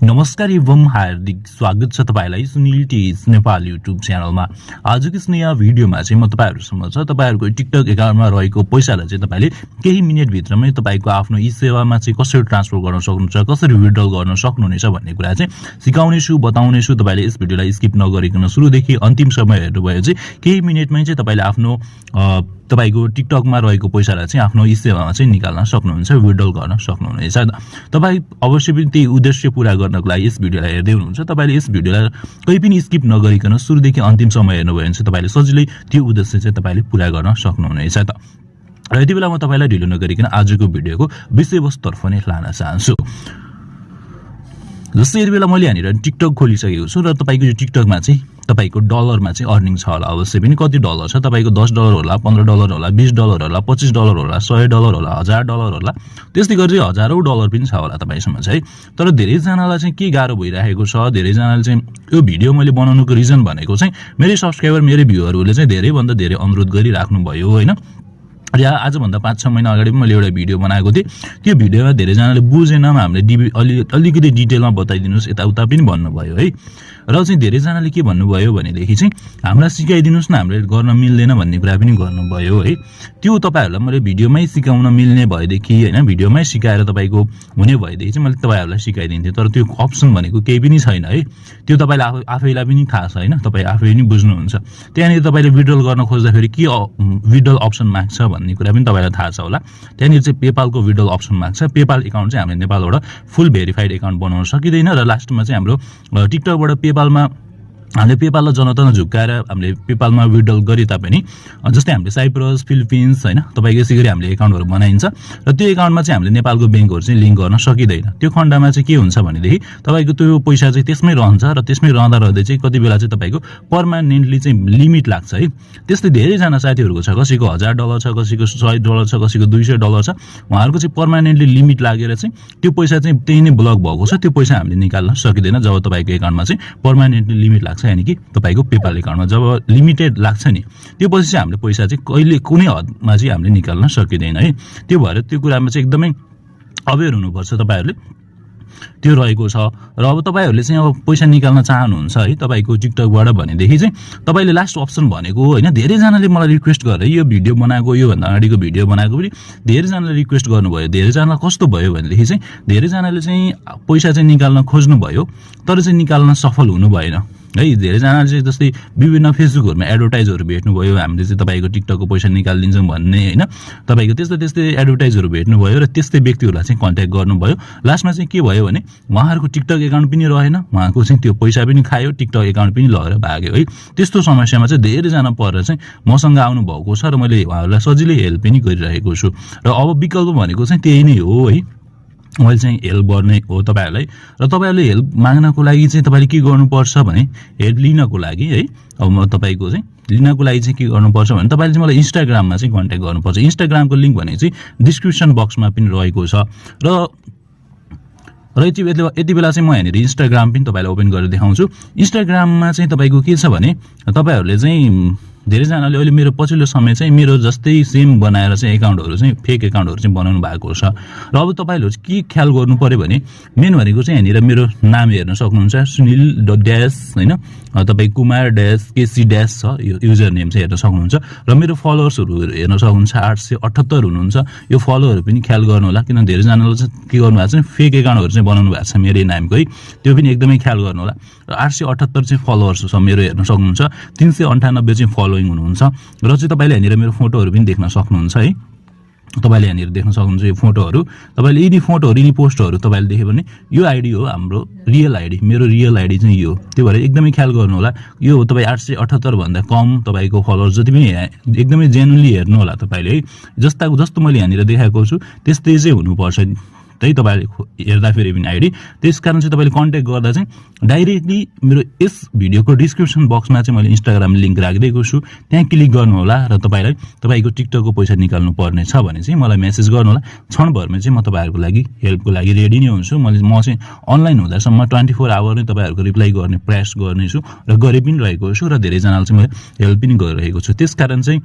नमस्कार एवं हार्दिक स्वागत छ तपाईलाई सुनिल टीच नेपाल युट्युब च्यानलमा। आजको यस नयाँ भिडियोमा चाहिँ म तपाईहरुसँग छ तपाईहरुको टिकटक एकाउन्टमा रहेको पैसालाई चाहिँ तपाईले केही मिनेट भित्रमै तपाईको आफ्नो ई सेवामा चाहिँ कसरी ट्रान्सफर गर्न सक्नुहुन्छ, कसरी विथड्रल गर्न सक्नुहुनेछ भन्ने कुरा चाहिँ सिकाउने छु, बताउने छु। तपाईले यस भिडियोलाई स्किप नगरिकन सुरुदेखि अन्तिमसम्म हेर्नुभयो चाहिँ केही मिनेटमै चाहिँ तपाईले आफ्नो तपाईको टिकटकमा रहेको पैसालाई चाहिँ आफ्नो ई सेवामा चाहिँ निकाल्न सक्नुहुन्छ, विथड्रल गर्न सक्नुहुनेछ। तपाई अवश्य पनि त्यही उद्देश्य पूरा गर्नको लागि यस भिडियोलाई हेर्दै हुनुहुन्छ। तपाईले यस भिडियोलाई कही पनि स्किप नगरिकन सुरुदेखि अन्तिमसम्म हेर्नुभयो भने चाहिँ तपाईले सजिलै त्यो उद्देश्य चाहिँ तपाईले पूरा गर्न सक्नुहुनेछ। र यति बेला म तपाईलाई ढिलो नगरिकन आजको भिडियोको विषयवस्तुतर्फ नै लान चाहन्छु। जस्तै यति बेला मैले यहाँनिर टिकटक खोलिसकेको छु र तपाईको यो टिकटकमा चाहिँ तपाईको डलरमा चाहिँ अर्निङ छ होला। अवश्य पनि कति डलर छ तपाईको $10 होला, $15 होला, $20 होला, $25 होला, $100 होला, $1000 होला, त्यस्तै गरी हजारौं डलर पनि छ होला तपाईसँग चाहिँ। तर धेरै जनालाई चाहिँ के गाह्रो भइरहेको छ, धेरै जनाले चाहिँ यो भिडियो मैले बनाउनुको रिजन भनेको चाहिँ मेरै सब्स्क्राइबर मेरै भ्युअरहरूले चाहिँ धेरै भन्दा धेरै अनुरोध गरिराख्नु भयो हैन। या आजभन्दा 5-6 महिना अगाडि पनि मैले एउटा भिडियो बनाएको थिएँ। त्यो भिडियोमा धेरै जनाले बुझेन, हामीले अलिकति डिटेलमा बताइदिनुस् यताउता पनि भन्नुभयो है। र चाहिँ धेरै जनाले के भन्नुभयो भनेदेखि चाहिँ हामीलाई सिकाइदिनुस् न, हामीले गर्न मिल्दैन भन्ने कुरा पनि गर्नुभयो है। त्यो तपाईहरुलाई मैले भिडियोमै सिकाउन मिल्ने भएदेखि हैन, भिडियोमै सिकाएर तपाईको हुने भएदेखि चाहिँ मैले तपाईहरुलाई सिकाइदिन्थे। तर त्यो अप्सन भनेको केही पनि छैन है। त्यो तपाईलाई आफैलाई पनि थाहा छ हैन, तपाई आफै पनि बुझ्नुहुन्छ। त्यहाँनिर तपाईले विथड्रल गर्न खोज्दाखेरि के विथड्रल अप्सन माग्छ भन्ने कुरा पनि तपाईलाई थाहा छ होला। त्यहाँनिर चाहिँ पेपालको विथड्रल अप्सन माग्छ। पेपाल एकाउन्ट चाहिँ हामीले नेपालबाट फुल भेरिफाइड एकाउन्ट बनाउन सकिदैन र लास्टमा चाहिँ हाम्रो टिकटकबाट पेपालमा हामीले पेपाललाई जनतन झुक्काएर हामीले पेपालमा विथड्रल गरे तापनि जस्तै हामीले साइप्रस, फिलिपिन्स हैन तपाईको यसै गरी हामीले एकाउन्टहरु बनाइन्छ र त्यो एकाउन्टमा चाहिँ हामीले नेपालको बैंकहरु चाहिँ लिंक गर्न सकिदैन। त्यो खण्डमा चाहिँ के हुन्छ भनेदेखि तपाईको त्यो पैसा चाहिँ त्यसमै रहन्छ र त्यसमै रहँदा रहँदै चाहिँ कति बेला चाहिँ तपाईको पर्मानेन्टली चाहिँ लिमिट लाग्छ है। त्यस्तै धेरै जना साथीहरुको छ, कसैको $1000 छ, कसैको $100 छ, कसैको $200 छ, उहाँहरुको चाहिँ पर्मानेन्टली लिमिट लागेर चाहिँ त्यो पैसा चाहिँ त्यही नै ब्लक भएको छ। त्यो पैसा हामीले निकाल्न सकिदैन जब तपाईको एकाउन्टमा चाहिँ पर्मानेन्टली लिमिट लाग्छ, यानी कि तपाईको पेपाल एकाउन्टमा जब लिमिटेड लाग्छ नि त्यसपछि चाहिँ हामीले पैसा चाहिँ कहिले कुनै हदमा चाहिँ हामीले निकाल्न सकिदैन है। त्यो भएर त्यो कुरामा चाहिँ एकदमै अवेयर हुनुपर्छ तपाईहरुले। त्यो रहेको छ र अब तपाईहरुले चाहिँ अब पैसा निकाल्न चाहनुहुन्छ है तपाईको टिकटकबाट भनेदेखि चाहिँ तपाईले लास्ट अप्सन भनेको हैन, धेरै जनाले मलाई रिक्वेस्ट गरेर यो भिडियो बनाएको, यो भन्दा अगाडिको भिडियो बनाएको पनि धेरै जनाले रिक्वेस्ट गर्नुभयो। धेरै जनालाई कस्तो भयो भनेदेखि चाहिँ धेरै जनाले चाहिँ पैसा चाहिँ निकाल्न खोज्नु भयो तर चाहिँ निकाल्न सफल हुनु भएन है। धेरै जनाले चाहिँ जस्तै विभिन्न फेसबुकहरुमा एडभर्टाइजहरु भेट्नुभयो, हामीले चाहिँ तपाईको टिकटकको पैसा निकाल्दिन्छौं भन्ने हैन, तपाईको त्यस्तै एडभर्टाइजहरु भेट्नुभयो र त्यस्तै व्यक्तिहरुलाई चाहिँ कन्ट्याक्ट गर्नुभयो। लास्टमा चाहिँ के भयो भने उहाँहरुको टिकटक एकाउन्ट पनि रहेन, उहाँको चाहिँ त्यो पैसा पनि खायो, टिकटक एकाउन्ट पनि लगेर भाग्यो है। त्यस्तो समस्यामा चाहिँ धेरै जना परेर चाहिँ मसँग आउनु भएको छ र मैले उहाँहरुलाई सजिलै हेल्प पनि गरिरहेको छु। र अब विकल्प भनेको चाहिँ त्यही नै हो है। मैले चाहिँ हेल्प गर्ने हो तपाईहरुलाई र तपाईहरुले हेल्प माग्नको लागि चाहिँ तपाईले के गर्नुपर्छ भने हेल्प लिनको लागि है, अब म तपाईको चाहिँ लिनको लागि चाहिँ के गर्नुपर्छ भने तपाईले चाहिँ मलाई इन्स्टाग्राममा चाहिँ कन्ट्याक्ट गर्नुपर्छ। इन्स्टाग्रामको लिंक भनेको चाहिँ डिस्क्रिप्सन बक्समा पनि रहेको छ र यति बेला चाहिँ म यहाँनिर इन्स्टाग्राम पनि तपाईलाई ओपन गरेर देखाउँछु। इन्स्टाग्राममा चाहिँ तपाईको के छ भने तपाईहरुले चाहिँ धेरै जनाले अहिले मेरो पछिल्लो समय चाहिँ मेरो जस्तै सेम बनाएर चाहिँ एकाउन्टहरु चाहिँ फेक एकाउन्टहरु चाहिँ बनाउनु भएको छ। र अब तपाईहरुले के ख्याल गर्नु पर्यो भने मेन भनेको चाहिँ यहाँनिर मेरो नाम हेर्न सक्नुहुन्छ, सुनिल ड्याश हैन, तपाई कुमार ड्याश केसी ड्याश छ, यो युजर नेम चाहिँ हेर्न सक्नुहुन्छ। र मेरो फलोअर्सहरु हेर्न सक्नुहुन्छ 878 हुनुहुन्छ। यो फलोहरु पनि ख्याल गर्नु होला, किन धेरै जनाले चाहिँ के गर्नु भएको छ फेक एकाउन्टहरु चाहिँ बनाउनु भएको छ मेरै नामको है। त्यो पनि एकदमै ख्याल गर्नु होला। र 878 चाहिँ फलोअर्स छ मेरो हेर्न सक्नुहुन्छ, 398 चाहिँ फलोइङ हुनुहुन्छ। र चाहिँ तपाईले यहाँनिर मेरो फोटोहरु पनि देख्न सक्नुहुन्छ है। तपाईले यहाँनिर देख्न सक्नुहुन्छ यो फोटोहरु। तपाईले यदि फोटोहरु यदि पोस्टहरु तपाईले देख्यो भने यो आईडी हो हाम्रो रियल आईडी, मेरो रियल आईडी चाहिँ यो। त्यो भएर एकदमै ख्याल गर्नु होला। यो तपाई 878 भन्दा कम तपाईको फलोअर्स जति पनि एकदमै जेन्युइनली हेर्नु होला तपाईले है। जस्तो मैले यहाँनिर देखाएको छु त्यस्तै चाहिँ हुनुपर्छ है तपाईले हेर्दा फेरि पनि आईडी। त्यसकारण चाहिँ तपाईले कन्ट्याक्ट गर्दा चाहिँ डाइरेक्टली मेरो यस भिडियोको डिस्क्रिप्सन बक्समा चाहिँ मैले इन्स्टाग्राम लिंक राखिदिएको छु, त्यहाँ क्लिक गर्नु होला र तपाईलाई तपाईको टिकटकको पैसा निकाल्नु पर्ने छ भने चाहिँ मलाई मेसेज गर्नु होला। क्षणभरमै चाहिँ म तपाईहरुको लागि हेल्पको लागि रेडी नै हुन्छु। म चाहिँ अनलाइन हुँदासम्म 24 आवर नै तपाईहरुको रिप्लाई गर्ने प्रयास गर्नेछु र गरे पनि रहेको छु र धेरै जनाले चाहिँ मैले हेल्प पनि गरिरहेको छु। त्यसकारण चाहिँ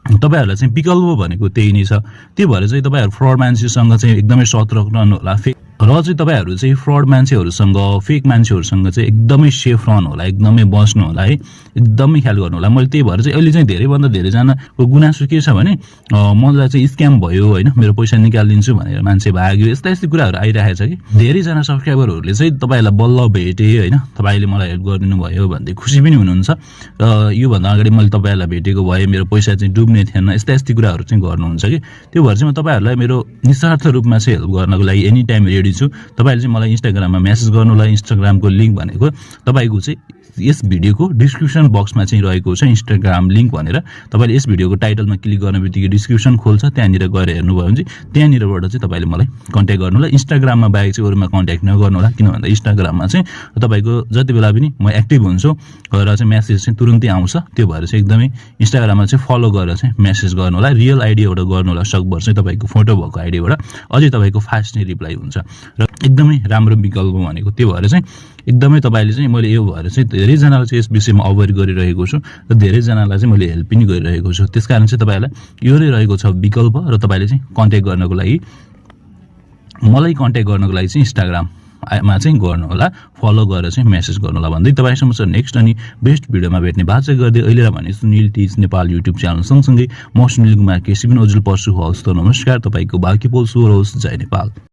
तपाईहरुलाई चाहिँ विकल्प भनेको त्यही नै छ। त्यो भएर चाहिँ तपाईहरु फ्रड मान्छेसँग चाहिँ एकदमै सतर्क रहनु होला। र चाहिँ तपाईहरु चाहिँ फ्रड मान्छेहरुसँग फेक मान्छेहरुसँग चाहिँ एकदमै सेफ रहनु होला, एकदमै बस्नु होला है, एकदमै ख्याल गर्नु होला। मैले त्यही भएर चाहिँ अहिले चाहिँ धेरै भन्दा धेरै जनाको गुनासो के छ भने मलाई चाहिँ स्क्याम भयो हैन, मेरो पैसा निकालिदिन्छु भनेर मान्छे भाग्यो, यस्ता कुराहरु आइरहेछ कि। धेरै जना सब्स्क्राइबरहरुले चाहिँ तपाईहरुलाई बल्ल भेटे हैन, तपाईले मलाई हेल्प गरिदिनु भयो भन्दै खुसी पनि हुनुहुन्छ। र यो भन्दा अगाडि मैले तपाईहरुलाई भेटेको भए मेरो पैसा चाहिँ डुब्ने थिएन, यस्ता कुराहरु चाहिँ गर्नुहुन्छ कि। त्यो भएर चाहिँ म तपाईहरुलाई मेरो निस्वार्थ रूपमा चाहिँ हेल्प गर्नको लागि एनी टाइम रेडी छु। तपाईले चाहिँ मलाई इन्स्टाग्राममा मेसेज गर्नुलाई, इन्स्टाग्रामको लिंक भनेको तपाईको चाहिँ यस भिडियोको डिस्क्रिप्सन बक्समा चाहिँ रहेको छ इन्स्टाग्राम लिंक भनेर। तपाईले यस भिडियोको टाइटलमा क्लिक गर्नेबित्तिकै डिस्क्रिप्सन खोल्छ, त्यहाँनिर गएर हेर्नुभयो भने चाहिँ त्यहाँनिरबाट चाहिँ तपाईले मलाई कन्ट्याक्ट गर्नु होला। इन्स्टाग्राममा बाहेक चाहिँ अरूमा कन्ट्याक्ट नगर्नु होला, किन भन्दा इन्स्टाग्राममा चाहिँ तपाईको जति बेला पनि म एक्टिभ हुन्छु र चाहिँ मेसेज चाहिँ तुरुन्तै आउँछ। त्यो भएर चाहिँ एकदमै इन्स्टाग्राममा चाहिँ फलो गरेर चाहिँ मेसेज गर्नु होला। रियल आइडीबाट गर्नु होला, सकभर चाहिँ तपाईको फोटो भएको आइडीबाट अझै तपाईको फास्ट नै रिप्लाई हुन्छ र एकदमै राम्रो विकल्प भनेको। त्यो भएर चाहिँ एकदमै तपाईले चाहिँ मैले यो भएर चाहिँ धेरै जनालाई चाहिँ यस विषयमा अवेयर गरिरहेको छु र धेरै जनालाई चाहिँ मैले हेल्प पनि गरिरहेको छु। त्यसकारण चाहिँ तपाईलाई यो नै रहेको छ विकल्प र तपाईले चाहिँ कन्ट्याक्ट गर्नको लागि, मलाई कन्ट्याक्ट गर्नको लागि चाहिँ इन्स्टाग्राममा चाहिँ गर्नु होला, फलो गरेर चाहिँ मेसेज गर्नु होला भन्दै तपाईसँग चाहिँ नेक्स्ट अनि बेस्ट भिडियोमा भेट्ने बाचा गर्दै अहिले भने Sunil teach Nepal YouTube channel सँगसँगै म सुनिल कुमार केसी पनि अझै पर्छु। हवस् त नमस्कार, तपाईको बाँकी पोल सुर होस्। जय नेपाल।